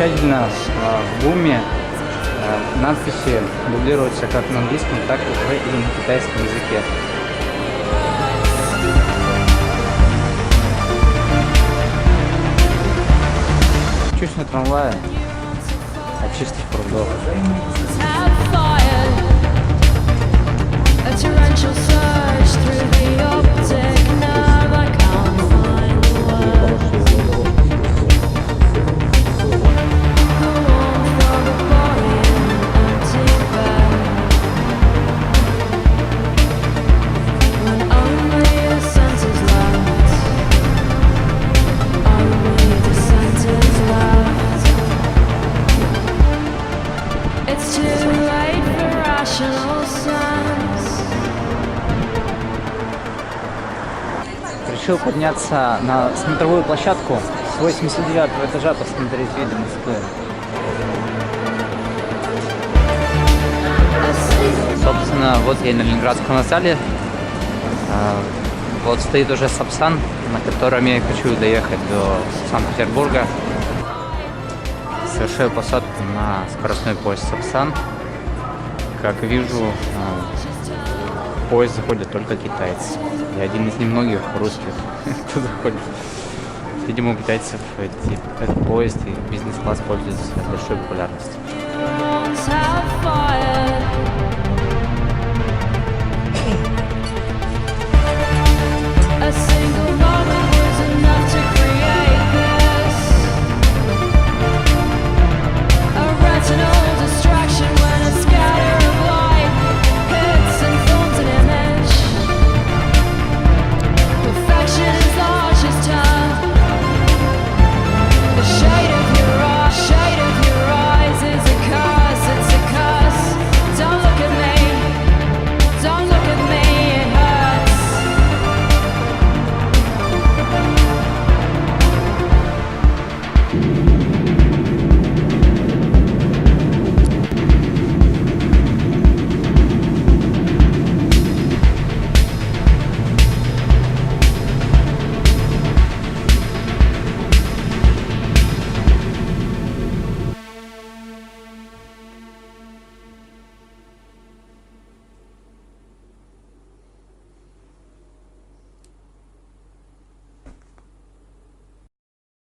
окончательно в буме. Надписи дублируются как на английском, так и на китайском языке. Чуть на трамвае от чистых прудов. Решил подняться на смотровую площадку с 89-го этажа, посмотреть виды Москвы. Собственно, вот я на Ленинградском вокзале. Вот стоит уже Сапсан, на котором я хочу доехать до Санкт-Петербурга. Совершаю посадку на скоростной поезд Сапсан. Как вижу, в поезд заходят только китайцы. Я один из немногих русских, кто заходит. Видимо, у китайцев этот поезд и бизнес-класс пользуются большой популярностью.